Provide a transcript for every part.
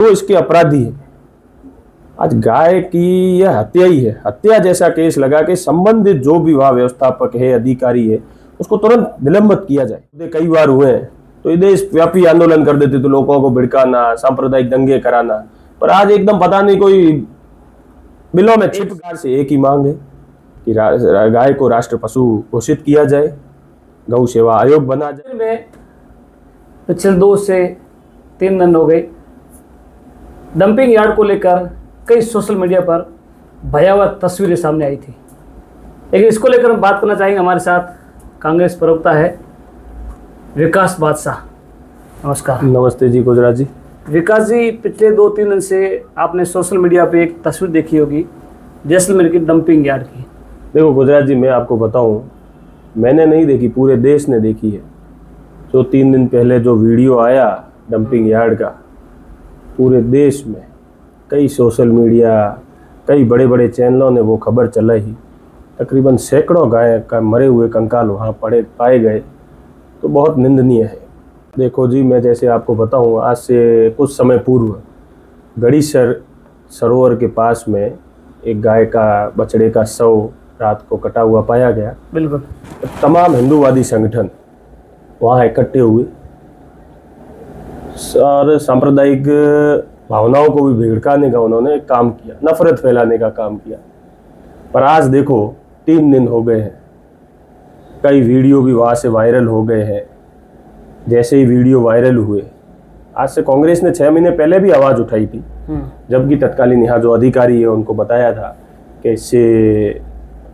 तो इसके अपराधी है। आज गाय की यह हत्या ही है, हत्या जैसा केस लगा के संबंधित जो भी वहां व्यवस्थापक है, अधिकारी है, उसको तुरंत निलंबित किया जाए। कई बार हुए हैं तो देश व्यापी आंदोलन कर देते थे, लोगों को भिड़काना, सांप्रदायिक दंगे कराना, पर आज एकदम पता नहीं कोई बिलों में छिप गार से एक ही मांग है कि गाय को राष्ट्र पशु घोषित किया जाए, गौ सेवा आयोग बना जाए। में पिछले 2 से 3 दिन हो गए डंपिंग यार्ड को लेकर कई सोशल मीडिया पर भयावह तस्वीरें सामने आई थी, लेकिन इसको लेकर हम बात करना चाहेंगे। हमारे साथ कांग्रेस प्रवक्ता है विकास बादशाह। नमस्कार। नमस्ते जी गुजरात जी। विकास जी, पिछले 2-3 दिन से आपने सोशल मीडिया पे एक तस्वीर देखी होगी जैसलमेर की डंपिंग यार्ड की। देखो गुजरात जी, मैं आपको बताऊं, मैंने नहीं देखी, पूरे देश ने देखी है। जो 3 दिन पहले जो वीडियो आया डंपिंग यार्ड का, पूरे देश में कई सोशल मीडिया, कई बड़े बड़े चैनलों ने वो खबर चलाई। तकरीबन सैकड़ों गाय का मरे हुए कंकाल वहाँ पाए गए, तो बहुत निंदनीय है। देखो जी, मैं जैसे आपको बताऊं, आज से कुछ समय पूर्व गड़ीसर सरोवर के पास में एक गाय का बछड़े का शव रात को कटा हुआ पाया गया। बिल्कुल। तमाम हिंदूवादी संगठन वहाँ इकट्ठे हुए और सांप्रदायिक भावनाओं को भी भड़काने का उन्होंने काम किया, नफरत फैलाने का काम किया। पर आज देखो 3 दिन हो गए हैं, कई वीडियो भी वहाँ से वायरल हो गए हैं। जैसे ही वीडियो वायरल हुए, आज से कांग्रेस ने 6 महीने पहले भी आवाज़ उठाई थी, जबकि तत्कालीन यहाँ जो अधिकारी है उनको बताया था कि इससे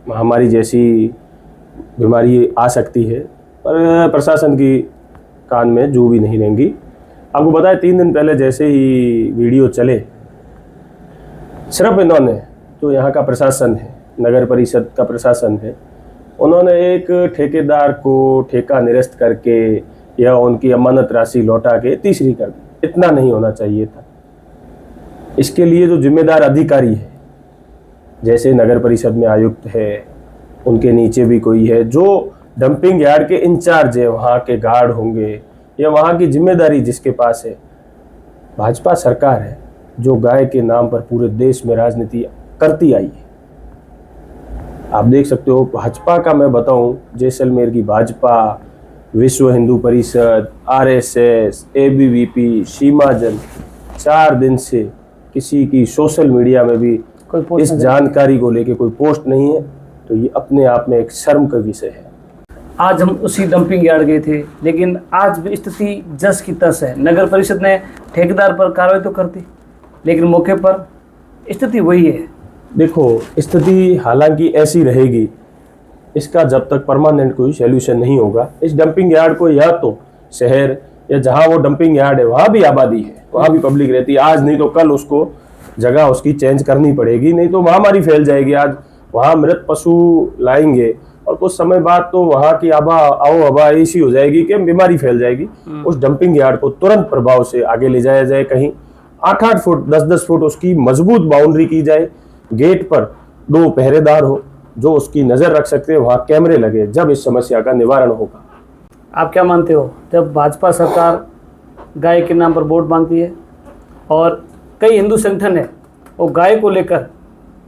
महामारी जैसी बीमारी आ सकती है, पर प्रशासन की कान में जू भी नहीं रहेंगी। आपको बताया 3 दिन पहले जैसे ही वीडियो चले, सिर्फ इन्होंने, जो यहाँ का प्रशासन है, नगर परिषद का प्रशासन है, उन्होंने एक ठेकेदार को ठेका निरस्त करके या उनकी अमानत राशि लौटा के तीसरी कर दी। इतना नहीं होना चाहिए था। इसके लिए जो जिम्मेदार अधिकारी है, जैसे नगर परिषद में आयुक्त है, उनके नीचे भी कोई है जो डंपिंग यार्ड के इंचार्ज है, वहाँ के गार्ड होंगे या वहाँ की जिम्मेदारी जिसके पास है। भाजपा सरकार है जो गाय के नाम पर पूरे देश में राजनीति करती आई है। आप देख सकते हो, भाजपा का मैं बताऊं, जैसलमेर की भाजपा, विश्व हिंदू परिषद, आरएसएस, एबीवीपी, सीमा जन, 4 दिन से किसी की सोशल मीडिया में भी इस जानकारी को लेके कोई पोस्ट नहीं है, तो ये अपने आप में एक शर्म का विषय है। आज हम उसी डंपिंग यार्ड गए थे, लेकिन आज भी स्थिति जस की तस है। नगर परिषद ने ठेकेदार पर कार्रवाई तो कर दी, लेकिन मौके पर स्थिति वही है। देखो, स्थिति हालांकि ऐसी रहेगी, इसका जब तक परमानेंट कोई सॉल्यूशन नहीं होगा। इस डंपिंग यार्ड को या तो शहर या जहां वो डंपिंग यार्ड है वहां भी आबादी है, वहां भी पब्लिक रहती है, आज नहीं तो कल उसको जगह उसकी चेंज करनी पड़ेगी, नहीं तो महामारी फैल जाएगी। आज वहां मृत पशु लाएंगे और कुछ समय बाद तो वहां की आओ हवा ऐसी हो जाएगी कि बीमारी फैल जाएगी। उस डंपिंग यार्ड को तुरंत प्रभाव से आगे ले जाया जाए, कहीं 8-8 फुट 10-10 फुट उसकी मजबूत बाउंड्री की जाए, गेट पर 2 पहरेदार हो जो उसकी नजर रख सकते हैं, वहां कैमरे लगे, जब इस समस्या का निवारण होगा। आप क्या मानते हो, जब भाजपा सरकार गाय के नाम पर वोट मांगती है और कई हिंदू संगठन है वो गाय को लेकर,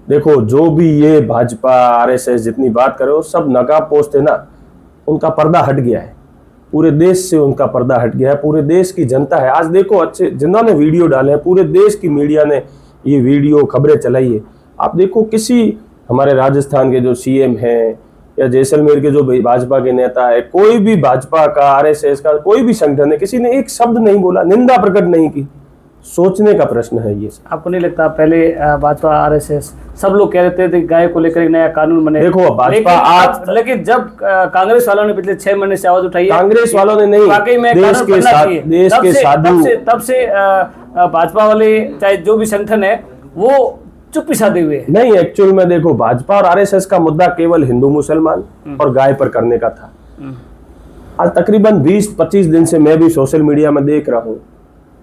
देखो जो भी ये भाजपा आरएसएस जितनी बात करे वो सब नकाबपोश थे ना, उनका पर्दा हट गया है, पूरे देश से उनका पर्दा हट गया है, पूरे देश की जनता है। आज देखो, अच्छे जिन्होंने वीडियो डाले हैं, पूरे देश की मीडिया ने ये वीडियो खबरें चलाई है। आप देखो, किसी हमारे राजस्थान के जो सीएम हैं या जैसलमेर के जो भाजपा के नेता है, कोई भी भाजपा का, आरएसएस का कोई भी संगठन है, किसी ने एक शब्द नहीं बोला, निंदा प्रकट नहीं की। सोचने का प्रश्न है ये। आपको नहीं लगता पहले भाजपा आरएसएस सब लोग कह रहे थे गाय को लेकर एक नया कानून बने? देखो भाजपा आज, लेकिन जब कांग्रेस वालों ने पिछले 6 महीने से आवाज उठाई है, कांग्रेस वालों ने नहीं, वाकई में देश के साधु, तब से भाजपा वाले चाहे जो भी संगठन है वो चुप्पी साधे हुए नहीं। एक्चुअल में देखो, भाजपा और आरएसएस का मुद्दा केवल हिंदू मुसलमान और गाय पर करने का था। आज तकरीबन 20-25 दिन से मैं भी सोशल मीडिया में देख रहा हूँ,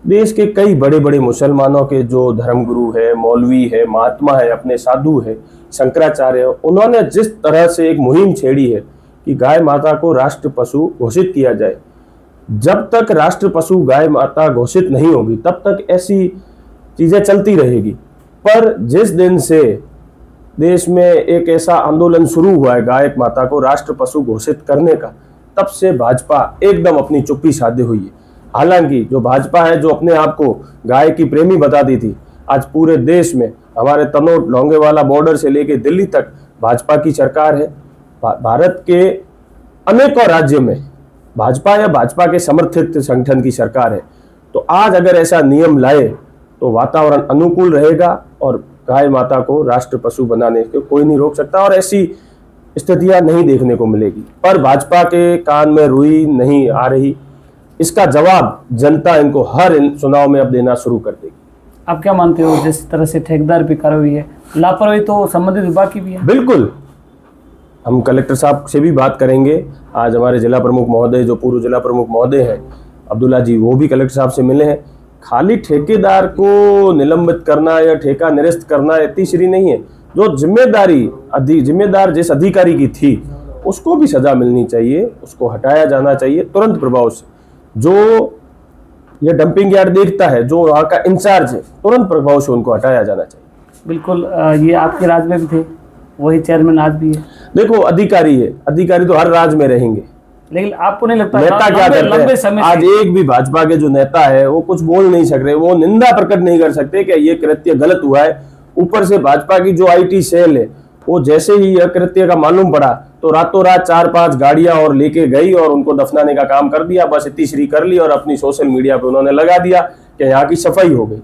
देश के कई बड़े बड़े मुसलमानों के जो धर्मगुरु है, मौलवी है, महात्मा है, अपने साधु है, शंकराचार्य है, उन्होंने जिस तरह से एक मुहिम छेड़ी है कि गाय माता को राष्ट्र पशु घोषित किया जाए। जब तक राष्ट्र पशु गाय माता घोषित नहीं होगी तब तक ऐसी चीजें चलती रहेगी। पर जिस दिन से देश में एक ऐसा आंदोलन शुरू हुआ है गाय माता को राष्ट्र पशु घोषित करने का, तब से भाजपा एकदम अपनी चुप्पी साधे हुई है। हालांकि जो भाजपा है, जो अपने आप को गाय की प्रेमी बताती थी, आज पूरे देश में हमारे तनोट लोंगेवाला बॉर्डर से लेके दिल्ली तक भाजपा की सरकार है। भारत के अनेकों राज्यों में भाजपा या भाजपा के समर्थित संगठन की सरकार है। तो आज अगर ऐसा नियम लाए तो वातावरण अनुकूल रहेगा और गाय माता को राष्ट्र पशु बनाने के कोई नहीं रोक सकता और ऐसी स्थितियां नहीं देखने को मिलेगी। पर भाजपा के कान में रुई नहीं आ रही, इसका जवाब जनता इनको हर चुनाव में अब देना शुरू कर देगी। आप क्या मानते हो, जिस तरह से ठेकेदार भी कार्रवाई है, लापरवाही तो संबंधित विभाग की भी है? बिल्कुल, हम कलेक्टर साहब से भी बात करेंगे। आज हमारे जिला प्रमुख महोदय, जो पूर्व जिला प्रमुख महोदय हैं अब्दुल्ला जी, वो भी कलेक्टर साहब से मिले हैं। खाली ठेकेदार को निलंबित करना या ठेका निरस्त करना इतनी श्री नहीं है। जो जिम्मेदार जिस अधिकारी की थी उसको भी सजा मिलनी चाहिए, उसको हटाया जाना चाहिए तुरंत प्रभाव से। जो ये डंपिंग यार्ड देखता है, जो वहाँ का इंचार्ज है, तुरंत प्रभाव से उनको हटाया जाना चाहिए। बिल्कुल, ये आपके राज्य में भी थे, वही चेयरमैन आज भी है। देखो, अधिकारी है, अधिकारी तो हर राज्य में रहेंगे, लेकिन आपको नहीं लगता नेता क्या करते हैं? आज एक भी भाजपा के जो नेता है वो कुछ बोल नहीं सक रहे, वो निंदा प्रकट नहीं कर सकते कि ये कृत्य गलत हुआ है। ऊपर से भाजपा की जो IT सेल है, वो जैसे ही यह कृत्य का मालूम पड़ा तो रातों रात 4-5 गाड़ियां और लेके गई और उनको दफनाने का काम कर दिया। बस इतनी श्री कर ली और अपनी सोशल मीडिया पे उन्होंने लगा दिया कि यहाँ की सफाई हो गई।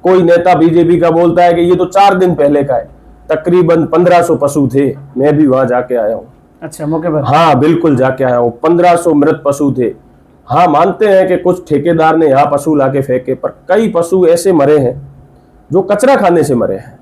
कोई नेता बीजेपी का बोलता है कि ये तो 4 दिन पहले का है। तकरीबन 1500 पशु थे, मैं भी वहां जाके आया हूँ। अच्छा, मौके पर? हाँ बिल्कुल, जाके आया हूँ। 1500 मृत पशु थे। हाँ, मानते हैं कि कुछ ठेकेदार ने यहाँ पशु लाके फेंके, पर कई पशु ऐसे मरे हैं जो कचरा खाने से मरे हैं।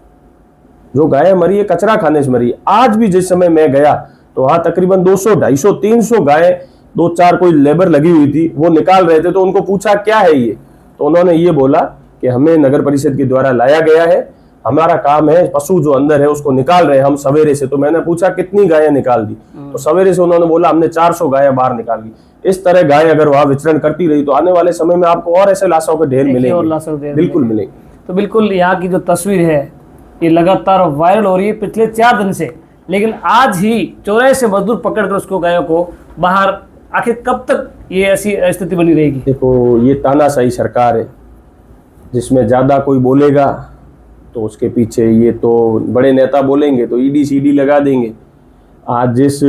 जो गाय मरी है कचरा खाने से मरी है। आज भी जिस समय मैं गया तो वहां तकरीबन 200, 250, 300 गाय, 2-4 कोई लेबर लगी हुई थी, वो निकाल रहे थे। तो उनको पूछा क्या है ये, तो उन्होंने ये बोला कि हमें नगर परिषद के द्वारा लाया गया है, हमारा काम है, पशु जो अंदर है उसको निकाल रहे हैं हम सवेरे से। तो मैंने पूछा कितनी गायें निकाल दी, तो सवेरे से उन्होंने बोला हमने 400 गायें बाहर निकाल दी। इस तरह गाय अगर वहां विचरण करती रही तो आने वाले समय में आपको और ऐसे लाशों के ढेर मिलेंगे, बिल्कुल मिलेंगे। तो बिल्कुल, यहाँ की जो तस्वीर है ये लगातार वायरल हो रही है पिछले 4 दिन से, लेकिन आज ही 84 से मजदूर पकड़कर उसको गायों को बाहर, आखिर कब तक ये ऐसी स्थिति बनी रहेगी? देखो, ये तानाशाही सरकार है जिसमें ज्यादा कोई बोलेगा तो उसके पीछे ये तो बड़े नेता बोलेंगे तो ED CD लगा देंगे। आज जिस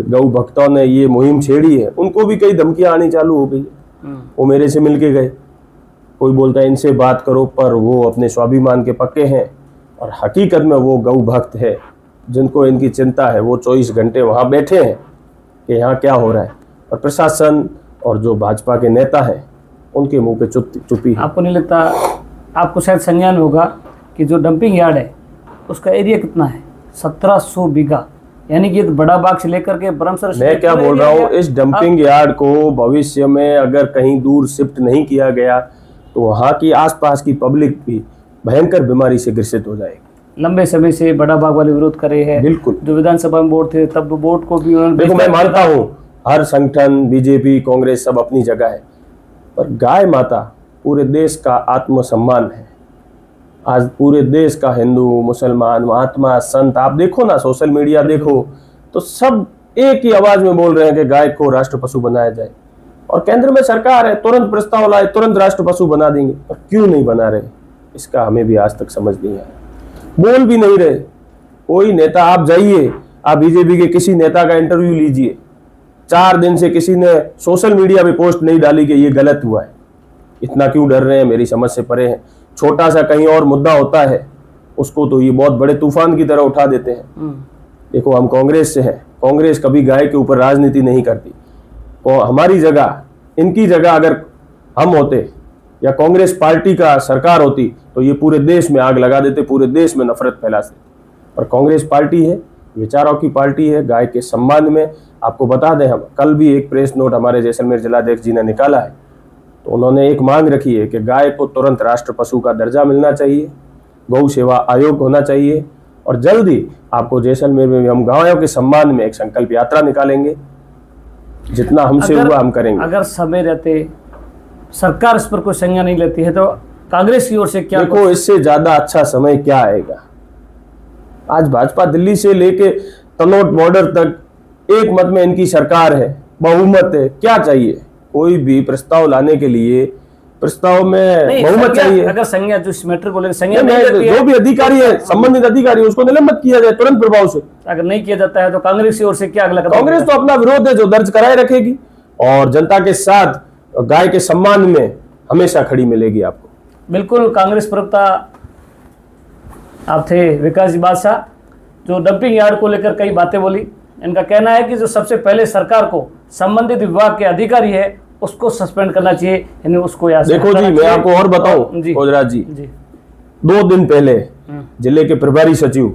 गौ भक्तों ने ये मुहिम छेड़ी है उनको भी कई धमकियां आनी चालू हो गई। वो मेरे से मिलके गए, कोई बोलता है इनसे बात करो, पर वो अपने स्वाभिमान के पक्के हैं और हकीकत में वो गौ भक्त है जिनको इनकी चिंता है। वो 24 घंटे वहाँ बैठे हैं कि यहाँ क्या हो रहा है, और प्रशासन और जो भाजपा के नेता हैं उनके मुंह पे चुप्पी है। आपको नहीं लगता, आपको शायद संज्ञान होगा कि जो डंपिंग यार्ड है उसका एरिया कितना है? 1700 बीघा, यानी कि बड़ा बाग से लेकर के ब्रह्मसर। मैं क्या बोल रहा हूँ, इस डंपिंग यार्ड को भविष्य में अगर कहीं दूर शिफ्ट नहीं किया गया तो वहाँ की आसपास की पब्लिक भी भयंकर बीमारी से ग्रसित हो जाएगी। लंबे समय से बड़ा बाग वाले विरोध कर रहे हैं। बिल्कुल, जो विधानसभा में बोर्ड थे तब बोर्ड को भी उन्होंने, देखो मैं मानता हूँ हर संगठन, बीजेपी, कांग्रेस सब अपनी जगह है, पर गाय माता पूरे देश का आत्मसम्मान है। आज पूरे देश का हिंदू, मुसलमान, महात्मा, संत, आप देखो ना, सोशल मीडिया देखो तो सब एक ही आवाज में बोल रहे हैं कि गाय को राष्ट्र पशु बनाया जाए। और केंद्र में सरकार है, तुरंत प्रस्ताव लाए, तुरंत राष्ट्र पशु बना देंगे। और क्यों नहीं बना रहे, इसका हमें भी आज तक समझ नहीं आया। बोल भी नहीं रहे कोई नेता। आप जाइए, आप बीजेपी के किसी नेता का इंटरव्यू लीजिए, 4 दिन से किसी ने सोशल मीडिया पे पोस्ट नहीं डाली कि ये गलत हुआ है। इतना क्यों डर रहे हैं, मेरी समझ से परे है। छोटा सा कहीं और मुद्दा होता है उसको तो ये बहुत बड़े तूफान की तरह उठा देते हैं। देखो, हम कांग्रेस से हैं, कांग्रेस कभी गाय के ऊपर राजनीति नहीं करती। और हमारी जगह, इनकी जगह अगर हम होते या कांग्रेस पार्टी का सरकार होती तो ये पूरे देश में आग लगा देते, पूरे देश में नफरत फैलाते। और कांग्रेस पार्टी है, विचारों की पार्टी है, गाय के सम्मान में। आपको बता दें, हम कल भी एक प्रेस नोट हमारे जैसलमेर जिलाध्यक्ष जी ने निकाला है, तो उन्होंने एक मांग रखी है कि गाय को तुरंत राष्ट्र पशु का दर्जा मिलना चाहिए, गौ सेवा आयोग होना चाहिए। और जल्द ही आपको जैसलमेर में भी हम गायों के सम्मान में एक संकल्प यात्रा निकालेंगे। जितना हमसे हुआ हम करेंगे। अगर समय रहते सरकार इस पर कोई संज्ञान नहीं लेती है तो कांग्रेस की ओर से क्या देखो, इससे ज्यादा अच्छा समय क्या आएगा। आज भाजपा दिल्ली से लेके तनोट बॉर्डर तक एक मत में इनकी सरकार है, बहुमत है। क्या चाहिए? कोई भी प्रस्ताव लाने के लिए प्रस्ताव में नहीं, बहुमत संज्ञा- चाहिए। अगर संज्ञा जो इस मैटर को लेकर संज्ञा नहीं, नहीं लेती है, जो भी अधिकारी है, संबंधित अधिकारी, उसको निलंबित किया जाए तुरंत प्रभाव से। अगर नहीं किया जाता है तो कांग्रेस की ओर से क्या अगला कदम कांग्रेस तो अपना विरोध है जो दर्ज कराए रखेगी और जनता के साथ गाय के सम्मान में हमेशा खड़ी मिलेगी आपको। बिल्कुल। कांग्रेस प्रवक्ता आप थे विकास जी बादशाह, जो डंपिंग यार्ड को लेकर कई बातें बोली। इनका कहना है कि जो सबसे पहले सरकार को संबंधित विभाग के अधिकारी है उसको सस्पेंड करना चाहिए, यानी उसको यहाँ से देखो जी, हटाना मैं चाहिए। आपको और बताऊं जी ओजराज जी, जी 2 दिन पहले जिले के प्रभारी सचिव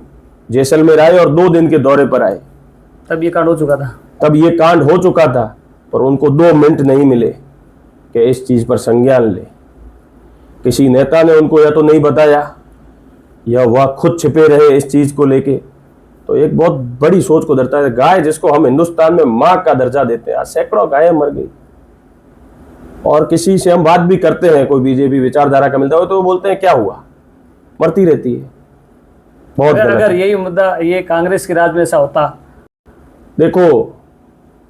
जैसलमेर आए और 2 दिन के दौरे पर आए। तब ये कांड हो चुका था। तब ये कांड हो चुका था, पर उनको 2 मिनट नहीं मिले कि इस चीज पर संज्ञान ले। किसी नेता ने उनको या तो नहीं बताया या वह खुद छिपे रहे इस चीज को लेके। तो एक बहुत बड़ी सोच को दर्शाता है। गाय जिसको हम हिंदुस्तान में मां का दर्जा देते हैं, आज सैकड़ों गायें मर गई। और किसी से हम बात भी करते हैं, कोई बीजेपी विचारधारा का मिलता हो तो वो बोलते हैं क्या हुआ, मरती रहती है। बहुत गलत अगर है। यही मुद्दा ये कांग्रेस के राज में ऐसा होता, देखो,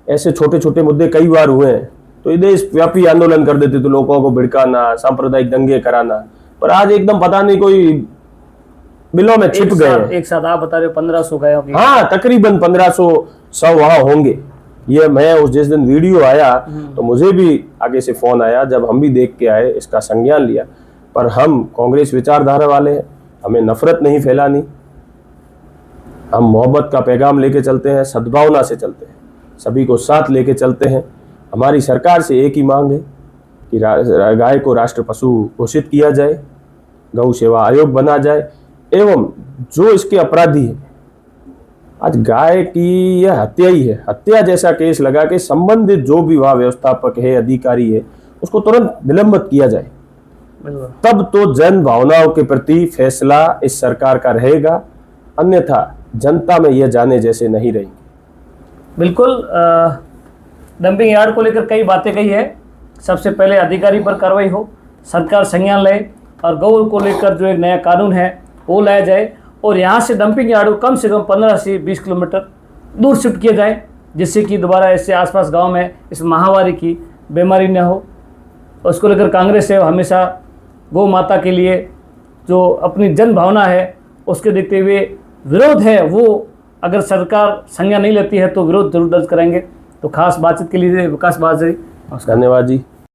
ऐसे छोटे छोटे मुद्दे कई बार हुए हैं तो ये देशव्यापी आंदोलन कर देते थे, लोगों को भड़काना, सांप्रदायिक दंगे कराना। पर आज एकदम पता नहीं कोई बिलों में छिप गए हैं। एक साथ आप बता रहे हो 1500 गायों की। हाँ, तकरीबन 1500 वहां होंगे। ये मैं उस जिस दिन वीडियो आया तो मुझे भी आगे से फोन आया, जब हम भी देख के आए, इसका संज्ञान लिया। पर हम कांग्रेस विचारधारा वाले हैं, हमें नफरत नहीं फैलानी, हम मोहब्बत का पैगाम लेके चलते हैं, सद्भावना से चलते हैं, सभी को साथ लेके चलते हैं। हमारी सरकार से एक ही मांग है कि गाय को राष्ट्र पशु घोषित किया जाए, गौ सेवा आयोग बना जाए, एवं जो इसके अपराधी है, आज गाय की यह हत्या ही है, हत्या जैसा केस लगा के संबंधित जो भी वह व्यवस्थापक है, अधिकारी है, उसको तुरंत निलंबित किया जाए। तब तो जन भावनाओं के प्रति फैसला इस सरकार का रहेगा, अन्यथा जनता में यह जाने जैसे नहीं रहेंगे। बिल्कुल। डंपिंग यार्ड को लेकर कई बातें कही है। सबसे पहले अधिकारी पर कार्रवाई हो, सरकार संज्ञान ले और गौ को लेकर जो एक नया कानून है वो लाया जाए और यहाँ से डंपिंग यार्ड को कम से कम 15 से 20 किलोमीटर दूर शिफ्ट किया जाए, जिससे कि दोबारा ऐसे आसपास गांव में इस महामारी की बीमारी न हो। उसको लेकर कांग्रेस है हमेशा गौ माता के लिए जो अपनी जन भावना है उसके देखते हुए विरोध है, वो अगर सरकार संज्ञान नहीं लेती है तो विरोध जरूर दर्ज करेंगे। तो खास बातचीत के लिए विकास बादशाह, धन्यवाद जी।